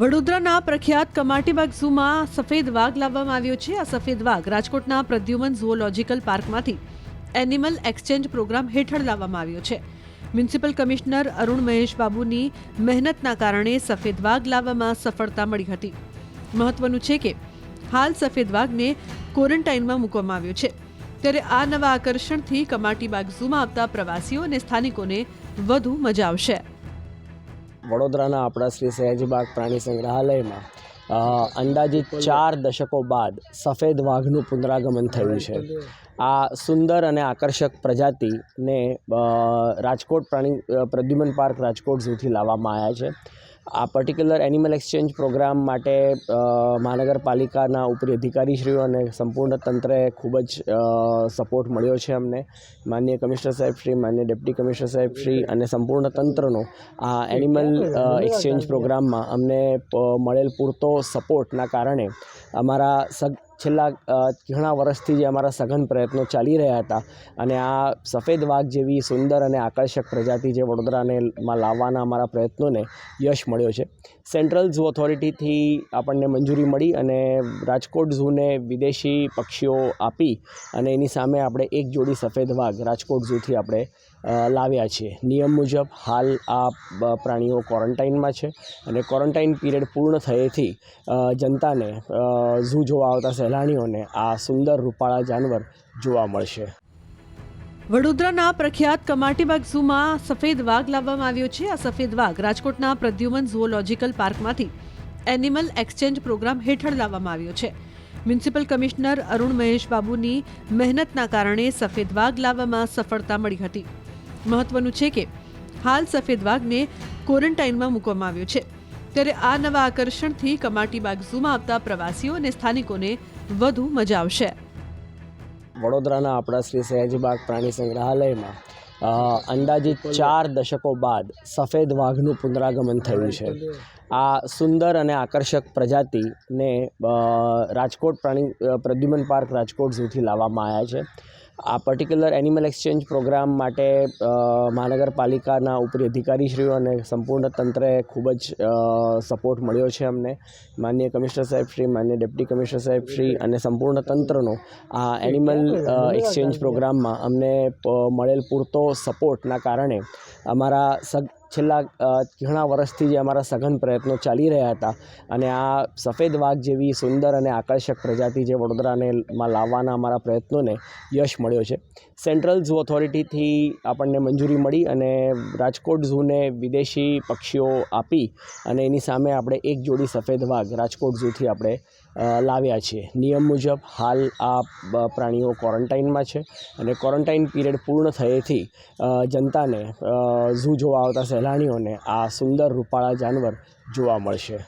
વડોદરાના પ્રખ્યાત કમાટીબાગ ઝૂમાં સફેદ વાઘ લાવવામાં આવ્યો છે. આ સફેદ વાઘ રાજકોટના પ્રદ્યુમન ઝૂઓલોજીકલ પાર્કમાંથી એનિમલ એક્સચેન્જ પ્રોગ્રામ હેઠળ લાવવામાં આવ્યો છે. મ્યુનિસિપલ કમિશનર અરુણ મહેશ બાબુની મહેનતના કારણે સફેદ વાઘ લાવવામાં સફળતા મળી હતી. મહત્વનું છે કે હાલ સફેદ વાઘને ક્વોરન્ટાઇનમાં મૂકવામાં આવ્યો છે. ત્યારે આ નવા આકર્ષણથી કમાટીબાગ ઝૂમાં આવતા પ્રવાસીઓ અને સ્થાનિકોને વધુ મજા આવશે. વડોદરાના આપણા શ્રી સયાજીબાગ પ્રાણી સંગ્રહાલયમાં અંદાજિત 4 દશકો બાદ સફેદ વાઘનું પુનરાગમન થયું છે. આ સુંદર અને આકર્ષક પ્રજાતિને રાજકોટ પ્રદ્યુમન પાર્ક રાજકોટ ઝૂથી લાવવામાં આવ્યા છે. આ પર્ટિક્યુલર એનિમલ એક્સચેન્જ પ્રોગ્રામ માટે મહાનગરપાલિકાના ઉપરી અધિકારીશ્રીઓ અને સંપૂર્ણ તંત્રએ ખૂબ જ સપોર્ટ મળ્યો છે અમને. માનનીય કમિશનર સાહેબ શ્રી, માનનીય ડેપ્યુટી કમિશનર સાહેબ શ્રી અને સંપૂર્ણ તંત્રનો આ એનિમલ એક્સચેન્જ પ્રોગ્રામમાં અમને મળેલ પૂરતો સપોર્ટના કારણે અમારા છેલ્લા ઘણા વર્ષથી જે અમારા સઘન પ્રયત્નો ચાલી રહ્યા હતા અને આ સફેદ વાઘ જેવી સુંદર અને આકર્ષક પ્રજાતિ જે વડોદરામાં લાવવાના અમારા પ્રયત્નોને યશ મળ્યો છે. સેન્ટ્રલ ઝૂ ઓથોરિટીથી આપણને મંજૂરી મળી અને રાજકોટ ઝૂને વિદેશી પક્ષીઓ આપી અને એની સામે આપણે એક જોડી સફેદ વાઘ રાજકોટ ઝૂથી આપણે લાવ્યા છીએ. નિયમ મુજબ હાલ આ પ્રાણીઓ ક્વોરન્ટાઇનમાં છે અને ક્વોરન્ટાઇન પીરિયડ પૂર્ણ થયેથી જનતાને ઝૂ જોવા આવતા સહેલાણીઓને આ સુંદર રૂપાળા જાનવર જોવા મળશે. વડોદરાના પ્રખ્યાત કમાટીબાગ ઝૂમાં સફેદ વાઘ લાવવામાં આવ્યો છે. આ સફેદ વાઘ રાજકોટના પ્રદ્યુમન ઝૂઓલોજીકલ પાર્કમાંથી એનિમલ એક્સચેન્જ પ્રોગ્રામ હેઠળ લાવવામાં આવ્યો છે. મ્યુનિસિપલ કમિશનર અરુણ મહેશ બાબુની મહેનતના કારણે સફેદ વાઘ લાવવામાં સફળતા મળી હતી. મહત્વનું છે કે હાલ સફેદ વાઘને ક્વોરન્ટાઇનમાં મૂકવામાં આવ્યો છે. ત્યારે આ નવા આકર્ષણથી કમાટીબાગ ઝૂમાં આવતા પ્રવાસીઓ અને સ્થાનિકોને વધુ મજા આવશે. વડોદરાના આપણા શ્રી સયાજીબાગ પ્રાણી સંગ્રહાલયમાં અંદાજિત 4 દશકો બાદ સફેદ વાઘનું પુનરાગમન થયું છે. આ સુંદર અને આકર્ષક પ્રજાતિને રાજકોટ પ્રદ્યુમન પાર્ક રાજકોટ ઝૂથી લાવવામાં આવ્યા છે. આ પર્ટિક્યુલર એનિમલ એક્સચેન્જ પ્રોગ્રામ માટે મહાનગરપાલિકાના ઉપરી અધિકારીશ્રીઓ અને સંપૂર્ણ તંત્રએ ખૂબ જ સપોર્ટ મળ્યો છે અમને. માનનીય કમિશનર સાહેબ શ્રી, માનનીય ડેપ્યુટી કમિશનર સાહેબ શ્રી અને સંપૂર્ણ તંત્રનો આ એનિમલ એક્સચેન્જ પ્રોગ્રામમાં અમને મળેલ પૂરતો સપોર્ટના કારણે અમારા છેલ્લા ઘણા વર્ષથી જે અમારા સઘન પ્રયત્નો ચાલી રહ્યા હતા અને આ સફેદ વાઘ જેવી સુંદર અને આકર્ષક પ્રજાતિ જે વડોદરામાં લાવવાના અમારા પ્રયત્નોને યશ મળ્યો છે. સેન્ટ્રલ ઝૂ ઓથોરિટીથી આપણને મંજૂરી મળી અને રાજકોટ ઝૂને વિદેશી પક્ષીઓ આપી અને એની સામે આપણે એક જોડી સફેદ વાઘ રાજકોટ ઝૂથી આપણે લાવ્યા છીએ. નિયમ મુજબ હાલ આ પ્રાણીઓ ક્વોરન્ટાઇનમાં છે અને ક્વોરન્ટાઇન પીરિયડ પૂર્ણ થયેથી જનતાને ઝૂ જોવા આવતા સહેલાણીઓને આ સુંદર રૂપાળા જાનવર જોવા મળશે.